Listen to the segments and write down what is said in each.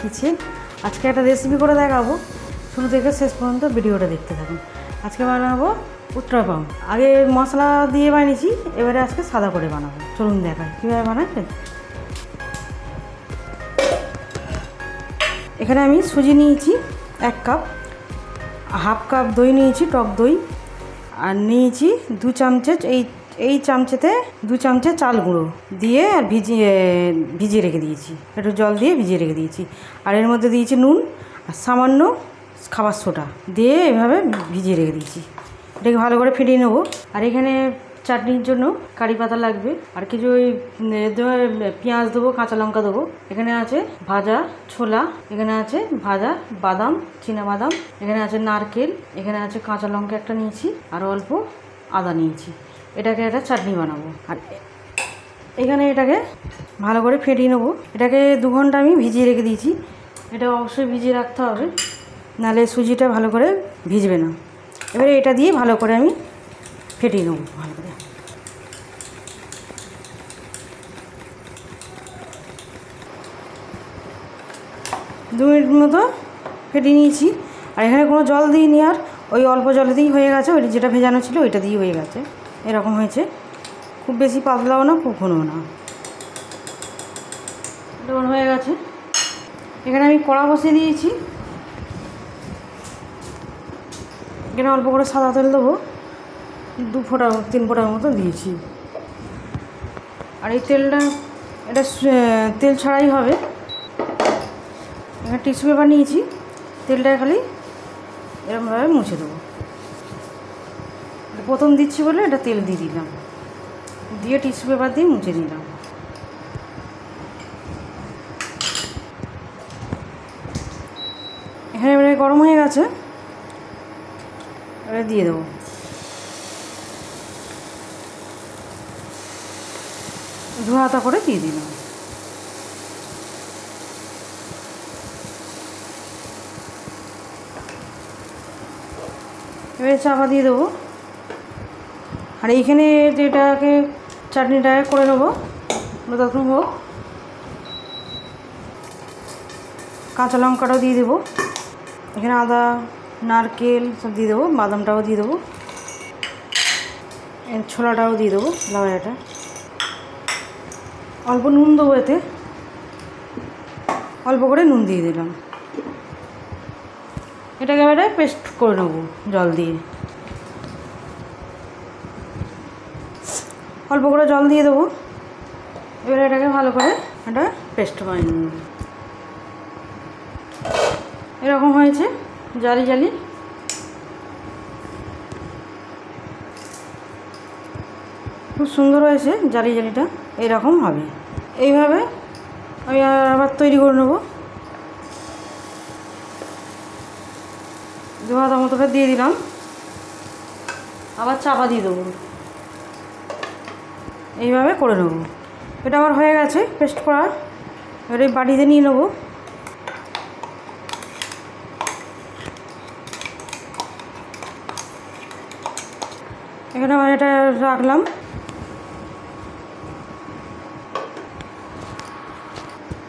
Kitchen. আজকে একটা recipe করে দেখাবো, শুরু থেকে শেষ পর্যন্ত ভিডিওটা দেখতে থাকুন। আজকে বানাবো উত্তরাপাম। আগে মশলা দিয়ে বানিয়েছি, এবারে আজকে সাদা করে বানাবো। চলুন দেখাই কীভাবে বানাবেন। এখানে আমি সুজি নিয়েছি 1 কাপ, হাফ কাপ দই নিয়েছি, টক দই, আর নিয়েছি 2 চামচে এই চামচেতে 2 চামচে চাল গুঁড়ো দিয়ে আর ভিজিয়ে রেখে দিয়েছি, একটু জল দিয়ে ভিজিয়ে রেখে দিয়েছি। আর এর মধ্যে দিয়েছি নুন আর সামান্য খাবার সোডা দিয়ে এভাবে ভিজিয়ে রেখে দিয়েছি। এটাকে ভালো করে ফেটিয়ে নেবো। আর এখানে চাটনির জন্য কারি পাতা লাগবে, আর কিছু ওই পেঁয়াজ দেবো, কাঁচা লঙ্কা দেবো। এখানে আছে ভাজা ছোলা, এখানে আছে ভাজা বাদাম, চীনাবাদাম, এখানে আছে নারকেল, এখানে আছে কাঁচা লঙ্কা একটা নিয়েছি, আর অল্প আদা নিয়েছি। এটাকে একটা চাটনি বানাবো। আর এখানে এটাকে ভালো করে ফেটিয়ে নেবো। এটাকে 2 ঘন্টা আমি ভিজিয়ে রেখে দিয়েছি। এটা অবশ্যই ভিজিয়ে রাখতে হবে, নাহলে সুজিটা ভালো করে ভিজবে না। এবারে এটা দিয়ে ভালো করে আমি ফেটিয়ে নেবো ভালো করে। দু মিনিট মতো ফেটিয়ে নিয়েছি। আর এখানে কোনো জল দিইনি, আর ওই অল্প জলেতেই হয়ে গেছে। ওই যেটা ভেজানো ছিল ওইটা দিয়ে হয়ে গেছে। এরকম হয়েছে, খুব বেশি পাতলাও না, খুব ঘনও না, যেমন হয়ে গেছে। এখানে আমি কড়া বসিয়ে দিয়েছি। এখানে অল্প করে সাদা তেল দেবো, 2 ফোঁটা 3 ফোঁটার মতো দিয়েছি। আর এই তেলটা এটা তেল ছাড়াই হবে। এখানে টিস্যু পেপার নিয়েছি, তেলটা খালি এরকমভাবে মুছে দেবো। প্রথম দিচ্ছি বলে এটা তেল দিয়ে দিলাম, দিয়ে টিস্যু পেপার দিয়ে মুছে নিলাম। এখানে এবারে গরম হয়ে গেছে, এবারে দিয়ে দেবো। ধোয়া হাতা করে দিয়ে দিলাম। এবারে চাপা দিয়ে দেবো। আর এইখানে যেটাকে চাটনিটাকে করে নেবো, তখন হোক। কাঁচা লঙ্কাটাও দিয়ে দেবো, এখানে আদা নারকেল সব দিয়ে দেবো, বাদামটাও দিয়ে দেবো, ছোলাটাও দিয়ে দেবো, লাউড়াটা। অল্প নুন দেবো, এতে অল্প করে নুন দিয়ে দিলাম। এটাকে এবারে পেস্ট করে নেবো জল দিয়ে। অল্প করে জল দিয়ে দেবো। এবারে এটাকে ভালো করে একটা পেস্ট বানিয়ে নেব। এরকম হয়েছে, জালি জালি। খুব সুন্দর হয়েছে জালি জালিটা, এইরকম হবে। এইভাবে আমি আবার তৈরি করে নেবো। 2 হাতা মতো করে দিয়ে দিলাম, আবার চাপা দিয়ে দেবো। এইভাবে করে নেবো। এটা আবার হয়ে গেছে পেস্ট করা। এবার এই বাটিতে নিয়ে নেবো। এখানে আবার এটা রাখলাম।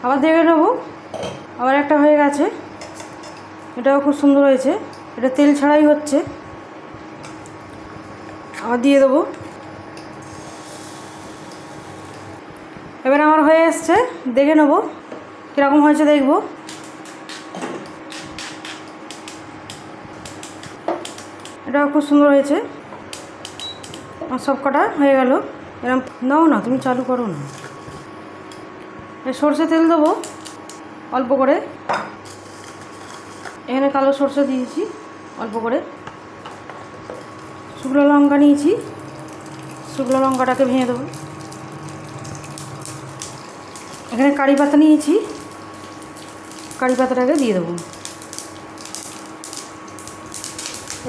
আবার দেখে নেবো, আবার একটা হয়ে গেছে। এটাও খুব সুন্দর হয়েছে, এটা তেল ছাড়াই হচ্ছে। আবার দিয়ে দেবো। এবার আমার হয়ে এসছে, দেখে নেবো কীরকম হয়েছে, দেখবো। এটাও খুব সুন্দর হয়েছে। আর সব কটা হয়ে গেল। এরকম নাও না, তুমি চালু করো না। সরষে তেল দেবো অল্প করে। এখানে কালো সরষে দিয়েছি অল্প করে। শুকনো লঙ্কা নিয়েছি, শুকনো লঙ্কাটাকে ভেঙে দেবো। এখানে কারি পাতা নিয়েছি, কারি পাতাটাকে দিয়ে দেবো।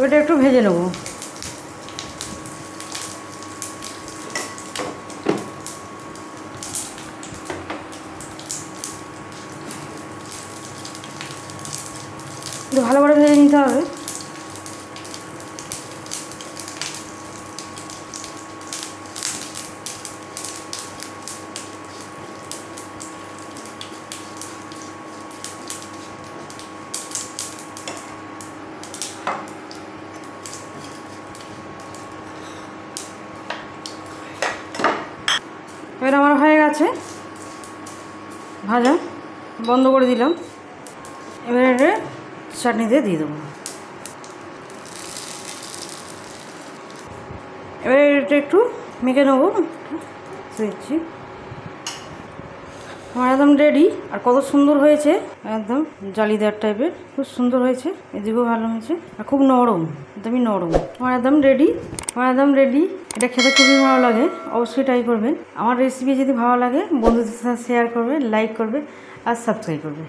ওইটা একটু ভেজে নেবো। ভালো করে ভেজে নিতে হবে। এবার আমার হয়ে গেছে ভাজা, বন্ধ করে দিলাম। এবার এটা চাটনিতে দিয়ে দেবো। এবার এটা একটু মেখে নেবো, দিচ্ছি। আমার একদম রেডি। আর কত সুন্দর হয়েছে, একদম জালিদার টাইপের, খুব সুন্দর হয়েছে। এদিকেও ভালো হয়েছে আর খুব নরম, একদমই নরম। আমার একদম রেডি, আমার একদম রেডি। এটা খেতে খুবই ভালো লাগে, অবশ্যই ট্রাই করবেন। আমার রেসিপি যদি ভালো লাগে বন্ধুদের সাথে শেয়ার করবে, লাইক করবে আর সাবস্ক্রাইব করবে।